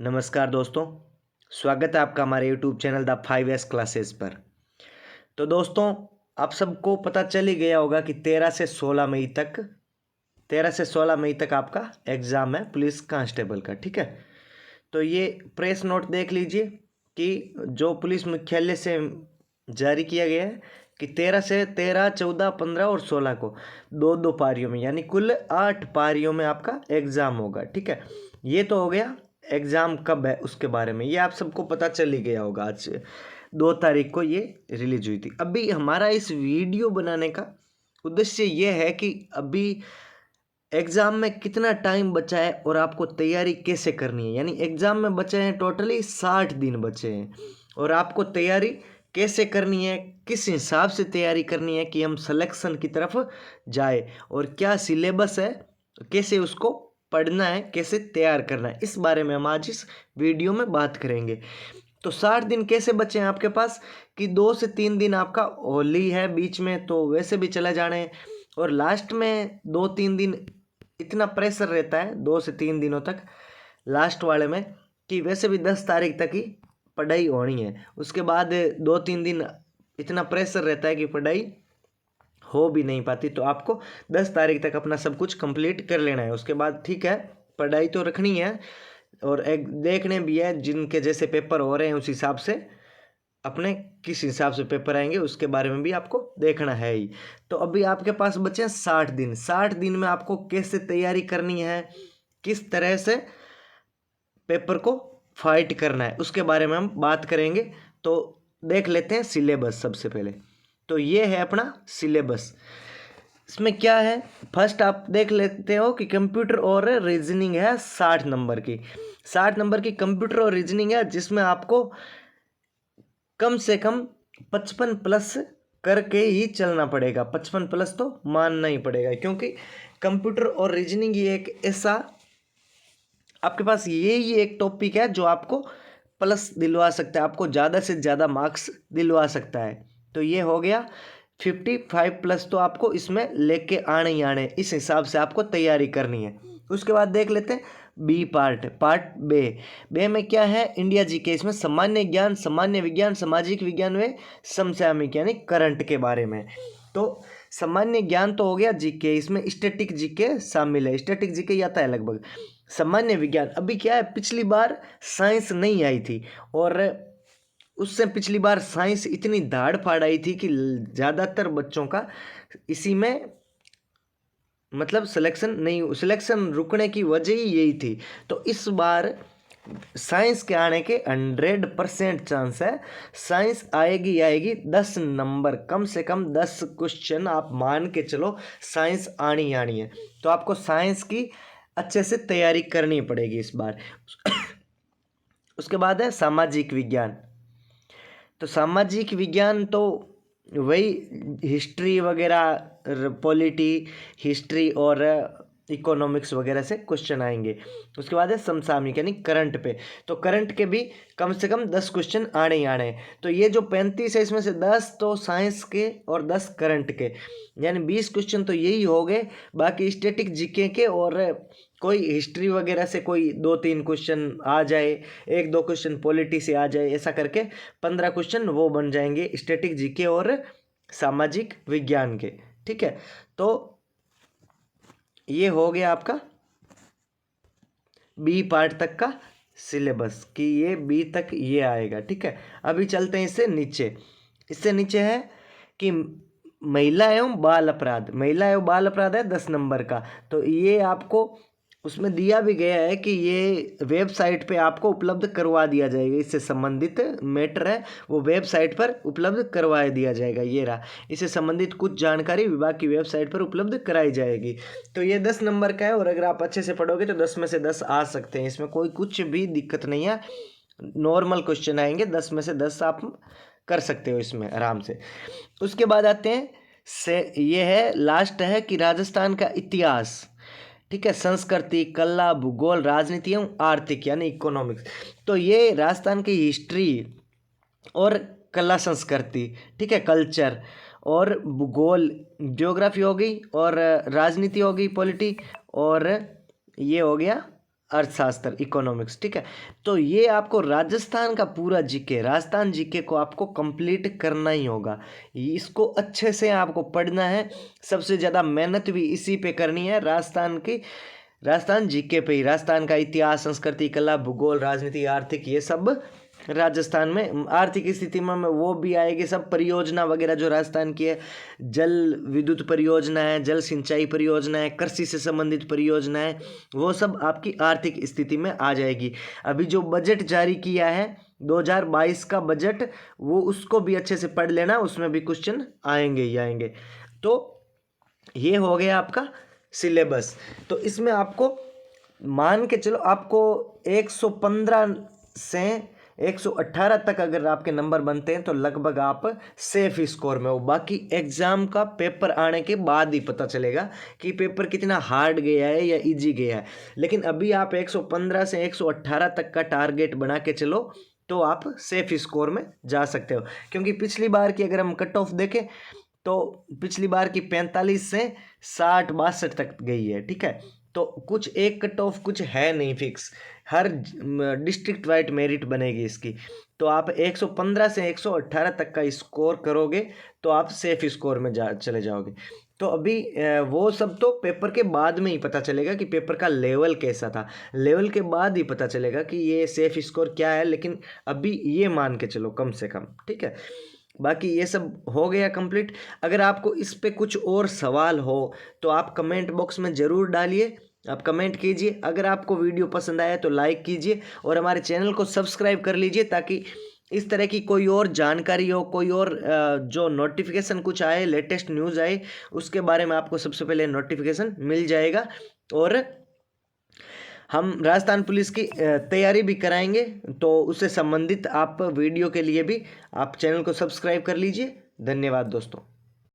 नमस्कार दोस्तों, स्वागत है आपका हमारे YouTube channel the 5S classes पर। तो दोस्तों, आप सबको पता चल ही गया होगा कि 13 से 16 मई तक आपका एग्ज़ाम है पुलिस कांस्टेबल का। ठीक है, तो ये प्रेस नोट देख लीजिए कि जो पुलिस मुख्यालय से जारी किया गया है कि 13, 14, 15 और 16 को दो दो पारियों में यानी कुल 8 पारियों में आपका एग्ज़ाम होगा। ठीक है, ये तो हो गया एग्ज़ाम कब है उसके बारे में, ये आप सबको पता चल ही गया होगा। आज 2 तारीख को ये रिलीज हुई थी। अभी हमारा इस वीडियो बनाने का उद्देश्य ये है कि अभी एग्ज़ाम में कितना टाइम बचा है और आपको तैयारी कैसे करनी है। यानी एग्ज़ाम में बचे हैं टोटली 60 दिन बचे हैं और आपको तैयारी कैसे करनी है, किस हिसाब से तैयारी करनी है कि हम सिलेक्शन की तरफ जाए और क्या सिलेबस है, कैसे उसको पढ़ना है, कैसे तैयार करना है, इस बारे में हम आज इस वीडियो में बात करेंगे। तो 60 दिन कैसे बचे हैं आपके पास कि 2 से 3 दिन आपका होली है बीच में, तो वैसे भी चले जाने हैं और लास्ट में 2-3 दिन इतना प्रेशर रहता है 2 से 3 दिनों तक लास्ट वाले में कि वैसे भी 10 तारीख तक ही पढ़ाई होनी है। उसके बाद 2-3 दिन इतना प्रेशर रहता है कि पढ़ाई हो भी नहीं पाती, तो आपको 10 तारीख तक अपना सब कुछ कंप्लीट कर लेना है। उसके बाद ठीक है, पढ़ाई तो रखनी है और एक देखने भी है जिनके जैसे पेपर हो रहे हैं उस हिसाब से अपने किस हिसाब से पेपर आएंगे उसके बारे में भी आपको देखना है ही। तो अभी आपके पास बचे 60 दिन। 60 दिन में आपको कैसे तैयारी करनी है, किस तरह से पेपर को फाइट करना है, उसके बारे में हम बात करेंगे। तो देख लेते हैं सिलेबस सबसे पहले। तो ये है अपना सिलेबस। इसमें क्या है, फर्स्ट आप देख लेते हो कि कंप्यूटर और रीजनिंग है 60 नंबर की। 60 नंबर की कंप्यूटर और रीजनिंग है जिसमें आपको कम से कम 55 प्लस करके ही चलना पड़ेगा। 55 प्लस तो मानना ही पड़ेगा क्योंकि कंप्यूटर और रीजनिंग ये एक ऐसा आपके पास यही एक टॉपिक है जो आपको प्लस दिलवा सकता है, आपको ज़्यादा से ज़्यादा मार्क्स दिलवा सकता है। तो ये हो गया 55 प्लस, तो आपको इसमें लेके आने ही आने, इस हिसाब से आपको तैयारी करनी है। उसके बाद देख लेते हैं बी पार्ट बे में क्या है, इंडिया जीके। इसमें सामान्य ज्ञान, सामान्य विज्ञान, सामाजिक विज्ञान व समसामयिक यानी करंट के बारे में। तो सामान्य ज्ञान तो हो गया जीके, इसमें स्टैटिक जीके शामिल है, स्टैटिक जीके ही आता है लगभग। सामान्य विज्ञान अभी क्या है, पिछली बार साइंस नहीं आई थी और उससे पिछली बार साइंस इतनी धाड़ फाड़ आई थी कि ज़्यादातर बच्चों का इसी में मतलब सिलेक्शन रुकने की वजह ही यही थी। तो इस बार साइंस के आने के 100% चांस है। साइंस आएगी 10 नंबर, कम से कम 10 क्वेश्चन आप मान के चलो, साइंस आनी है। तो आपको साइंस की अच्छे से तैयारी करनी पड़ेगी इस बार। उसके बाद है सामाजिक विज्ञान। तो सामाजिक विज्ञान तो वही हिस्ट्री वगैरह, पॉलिटी, हिस्ट्री और इकोनॉमिक्स वगैरह से क्वेश्चन आएंगे। उसके बाद है समसामयिक यानी करंट पे। तो करंट के भी कम से कम 10 क्वेश्चन आने ही आने हैं। तो ये जो 35 है इसमें से 10 तो साइंस के और 10 करंट के, यानी 20 क्वेश्चन तो यही हो गए। बाकी स्टैटिक जीके के और कोई हिस्ट्री वगैरह से कोई 2-3 क्वेश्चन आ जाए, 1-2 क्वेश्चन पॉलिटी से आ जाए, ऐसा करके 15 क्वेश्चन वो बन जाएंगे स्टैटिक जीके और सामाजिक विज्ञान के। ठीक है, तो ये हो गया आपका बी पार्ट तक का सिलेबस कि ये बी तक ये आएगा। ठीक है, अभी चलते हैं इससे नीचे है कि महिला एवं बाल अपराध है 10 नंबर का। तो ये आपको उसमें दिया भी गया है कि ये वेबसाइट पे आपको उपलब्ध करवा दिया जाएगा, इससे संबंधित मैटर है वो वेबसाइट पर उपलब्ध करवा दिया जाएगा। ये रहा, इससे संबंधित कुछ जानकारी विभाग की वेबसाइट पर उपलब्ध कराई जाएगी। तो ये 10 नंबर का है और अगर आप अच्छे से पढ़ोगे तो 10 में से 10 आ सकते हैं, इसमें कोई कुछ भी दिक्कत नहीं है। नॉर्मल क्वेश्चन आएंगे, 10 में से 10 आप कर सकते हो इसमें आराम से। उसके बाद आते हैं ये है लास्ट है कि राजस्थान का इतिहास। ठीक है, संस्कृति, कला, भूगोल, राजनीति एवं आर्थिक यानी इकोनॉमिक्स। तो ये राजस्थान की हिस्ट्री और कला संस्कृति, ठीक है, कल्चर और भूगोल, ज्योग्राफी हो गई और राजनीति हो गई, पॉलिटी, और ये हो गया अर्थशास्त्र, इकोनॉमिक्स, ठीक है। तो ये आपको राजस्थान का पूरा जीके, राजस्थान जीके को आपको कंप्लीट करना ही होगा। इसको अच्छे से आपको पढ़ना है, सबसे ज़्यादा मेहनत भी इसी पे करनी है, राजस्थान जीके पे ही। राजस्थान का इतिहास, संस्कृति, कला, भूगोल, राजनीति, आर्थिक, ये सब राजस्थान में। आर्थिक स्थिति में वो भी आएगी, सब परियोजना वगैरह जो राजस्थान की है, जल विद्युत परियोजना है, जल सिंचाई परियोजना है, कृषि से संबंधित परियोजना है, वो सब आपकी आर्थिक स्थिति में आ जाएगी। अभी जो बजट जारी किया है 2022 का बजट, वो उसको भी अच्छे से पढ़ लेना, उसमें भी क्वेश्चन आएंगे ही आएंगे। तो ये हो गया आपका सिलेबस। तो इसमें आपको मान के चलो, आपको 115 से 118 तक अगर आपके नंबर बनते हैं तो लगभग आप सेफ स्कोर में हो। बाकी एग्जाम का पेपर आने के बाद ही पता चलेगा कि पेपर कितना हार्ड गया है या इजी गया है। लेकिन अभी आप 115 से 118 तक का टारगेट बना के चलो तो आप सेफ स्कोर में जा सकते हो। क्योंकि पिछली बार की अगर हम कट ऑफ देखें तो पिछली बार की 45 से 60-62 तक गई है, ठीक है। तो कुछ एक कट ऑफ कुछ है नहीं फिक्स, हर डिस्ट्रिक्ट वाइड मेरिट बनेगी इसकी। तो आप 115 से 118 तक का स्कोर करोगे तो आप सेफ स्कोर में चले जाओगे। तो अभी वो सब तो पेपर के बाद में ही पता चलेगा कि पेपर का लेवल कैसा था, लेवल के बाद ही पता चलेगा कि ये सेफ स्कोर क्या है। लेकिन अभी ये मान के चलो कम से कम, ठीक है। बाकी ये सब हो गया कंप्लीट। अगर आपको इस पे कुछ और सवाल हो तो आप कमेंट बॉक्स में ज़रूर डालिए, आप कमेंट कीजिए। अगर आपको वीडियो पसंद आया तो लाइक कीजिए और हमारे चैनल को सब्सक्राइब कर लीजिए, ताकि इस तरह की कोई और जानकारी हो, कोई और जो नोटिफिकेशन कुछ आए, लेटेस्ट न्यूज़ आए, उसके बारे में आपको सबसे पहले नोटिफिकेशन मिल जाएगा। और हम राजस्थान पुलिस की तैयारी भी कराएंगे, तो उससे संबंधित आप वीडियो के लिए भी आप चैनल को सब्सक्राइब कर लीजिए। धन्यवाद दोस्तों।